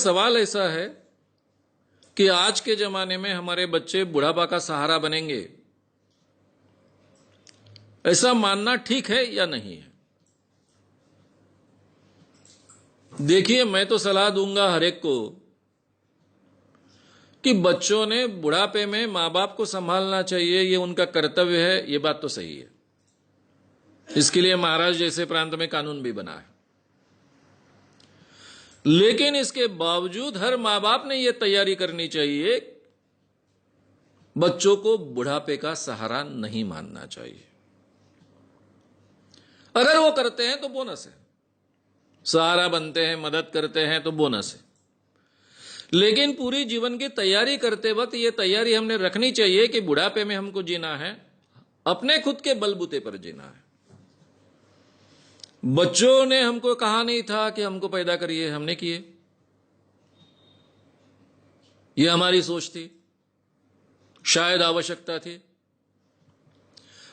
सवाल ऐसा है कि आज के जमाने में हमारे बच्चे बुढ़ापा का सहारा बनेंगे, ऐसा मानना ठीक है या नहीं है? देखिए, मैं तो सलाह दूंगा हर एक को कि बच्चों ने बुढ़ापे में मां बाप को संभालना चाहिए, ये उनका कर्तव्य है। ये बात तो सही है। इसके लिए महाराष्ट्र जैसे प्रांत में कानून भी बना है। लेकिन इसके बावजूद हर मां बाप ने यह तैयारी करनी चाहिए, बच्चों को बुढ़ापे का सहारा नहीं मानना चाहिए। अगर वो करते हैं तो बोनस है, सहारा बनते हैं, मदद करते हैं तो बोनस है। लेकिन पूरी जीवन की तैयारी करते वक्त यह तैयारी हमने रखनी चाहिए कि बुढ़ापे में हमको जीना है, अपने खुद के बलबूते पर जीना है। बच्चों ने हमको कहा नहीं था कि हमको पैदा करिए, हमने किए। यह हमारी सोच थी, शायद आवश्यकता थी।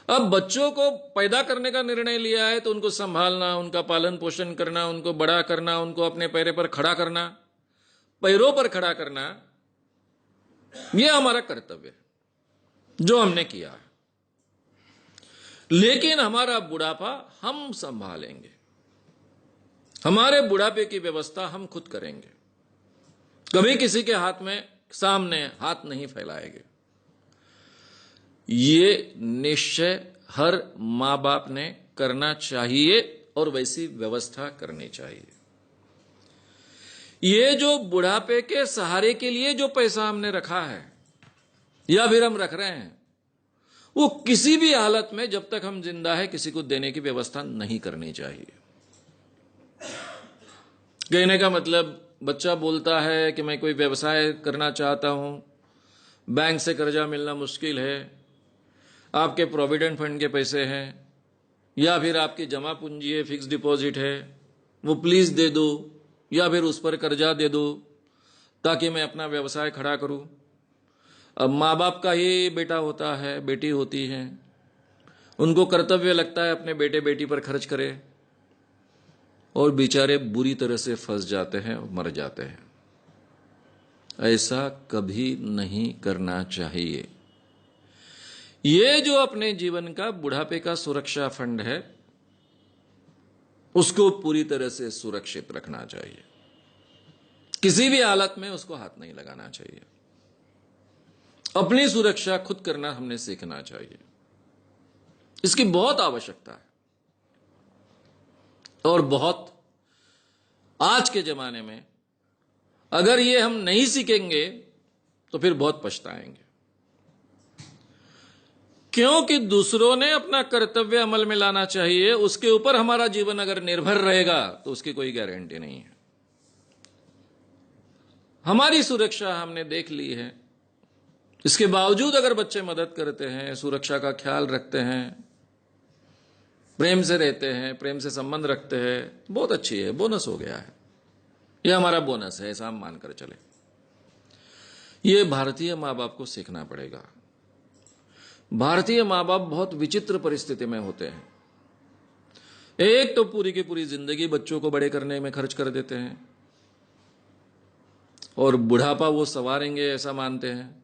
अब बच्चों को पैदा करने का निर्णय लिया है तो उनको संभालना, उनका पालन पोषण करना, उनको बड़ा करना, उनको अपने पैरों पर खड़ा करना, पैरों पर खड़ा करना, यह हमारा कर्तव्य है जो हमने किया है। लेकिन हमारा बुढ़ापा हम संभालेंगे, हमारे बुढ़ापे की व्यवस्था हम खुद करेंगे, कभी किसी के हाथ में सामने हाथ नहीं फैलाएंगे। ये निश्चय हर मां बाप ने करना चाहिए और वैसी व्यवस्था करनी चाहिए। ये जो बुढ़ापे के सहारे के लिए जो पैसा हमने रखा है या फिर हम रख रहे हैं, वो किसी भी हालत में जब तक हम जिंदा है किसी को देने की व्यवस्था नहीं करनी चाहिए। कहने का मतलब, बच्चा बोलता है कि मैं कोई व्यवसाय करना चाहता हूं, बैंक से कर्जा मिलना मुश्किल है, आपके प्रोविडेंट फंड के पैसे हैं या फिर आपकी जमा पूंजी है, फिक्स डिपॉजिट है, वो प्लीज दे दो या फिर उस पर कर्जा दे दो ताकि मैं अपना व्यवसाय खड़ा करूं। अब माँ बाप का ही बेटा होता है, बेटी होती है, उनको कर्तव्य लगता है अपने बेटे बेटी पर खर्च करे, और बेचारे बुरी तरह से फंस जाते हैं और मर जाते हैं। ऐसा कभी नहीं करना चाहिए। ये जो अपने जीवन का बुढ़ापे का सुरक्षा फंड है, उसको पूरी तरह से सुरक्षित रखना चाहिए। किसी भी हालत में उसको हाथ नहीं लगाना चाहिए। अपनी सुरक्षा खुद करना हमने सीखना चाहिए। इसकी बहुत आवश्यकता है और बहुत, आज के जमाने में अगर ये हम नहीं सीखेंगे तो फिर बहुत पछताएंगे, क्योंकि दूसरों ने अपना कर्तव्य अमल में लाना चाहिए, उसके ऊपर हमारा जीवन अगर निर्भर रहेगा तो उसकी कोई गारंटी नहीं है। हमारी सुरक्षा हमने देख ली है, इसके बावजूद अगर बच्चे मदद करते हैं, सुरक्षा का ख्याल रखते हैं, प्रेम से रहते हैं, प्रेम से संबंध रखते हैं, बहुत अच्छी है, बोनस हो गया है। यह हमारा बोनस है, ऐसा हम मानकर चले। यह भारतीय मां बाप को सीखना पड़ेगा। भारतीय मां बाप बहुत विचित्र परिस्थिति में होते हैं। एक तो पूरी की पूरी जिंदगी बच्चों को बड़े करने में खर्च कर देते हैं और बुढ़ापा वो संवारेंगे ऐसा मानते हैं,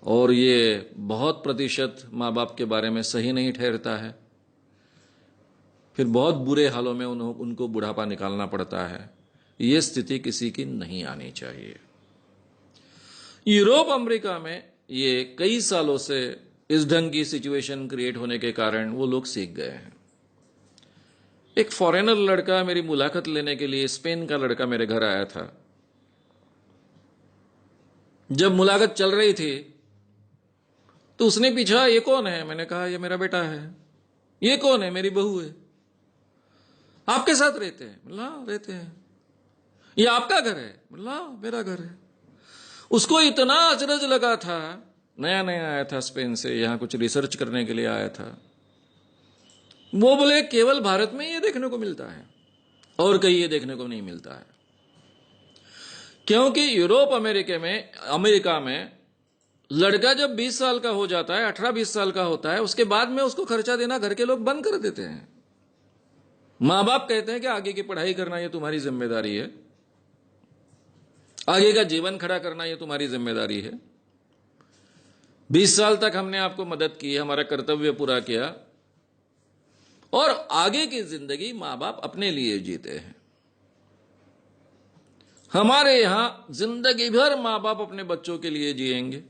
और ये बहुत प्रतिशत मां बाप के बारे में सही नहीं ठहरता है। फिर बहुत बुरे हालों में उनको बुढ़ापा निकालना पड़ता है। ये स्थिति किसी की नहीं आनी चाहिए। यूरोप अमेरिका में ये कई सालों से इस ढंग की सिचुएशन क्रिएट होने के कारण वो लोग सीख गए हैं। एक फॉरेनर लड़का मेरी मुलाकात लेने के लिए, स्पेन का लड़का मेरे घर आया था। जब मुलाकात चल रही थी तो उसने पूछा, ये कौन है? मैंने कहा, ये मेरा बेटा है। ये कौन है? मेरी बहू है। आपके साथ रहते हैं? बोला, रहते हैं। ये आपका घर है? बोला, मेरा घर है। उसको इतना अचरज लगा था, नया नया आया था स्पेन से, यहां कुछ रिसर्च करने के लिए आया था। वो बोले, केवल भारत में ये देखने को मिलता है और कहीं ये देखने को नहीं मिलता है, क्योंकि यूरोप अमेरिका में लड़का जब 20 साल का हो जाता है, 18-20 साल का होता है, उसके बाद में उसको खर्चा देना घर के लोग बंद कर देते हैं। मां बाप कहते हैं कि आगे की पढ़ाई करना ये तुम्हारी जिम्मेदारी है, आगे का जीवन खड़ा करना ये तुम्हारी जिम्मेदारी है। 20 साल तक हमने आपको मदद की, हमारा कर्तव्य पूरा किया, और आगे की जिंदगी मां बाप अपने लिए जीते हैं। हमारे यहां जिंदगी भर मां बाप अपने बच्चों के लिए जिएंगे,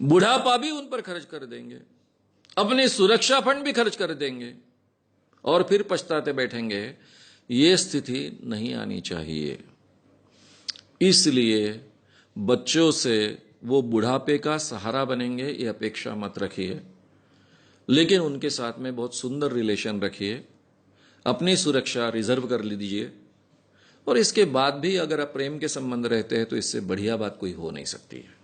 बुढ़ापा भी उन पर खर्च कर देंगे, अपनी सुरक्षा फंड भी खर्च कर देंगे, और फिर पछताते बैठेंगे। ये स्थिति नहीं आनी चाहिए। इसलिए बच्चों से वो बुढ़ापे का सहारा बनेंगे ये अपेक्षा मत रखिए, लेकिन उनके साथ में बहुत सुंदर रिलेशन रखिए, अपनी सुरक्षा रिजर्व कर लीजिए, और इसके बाद भी अगर आप प्रेम के संबंध रहते हैं तो इससे बढ़िया बात कोई हो नहीं सकती है।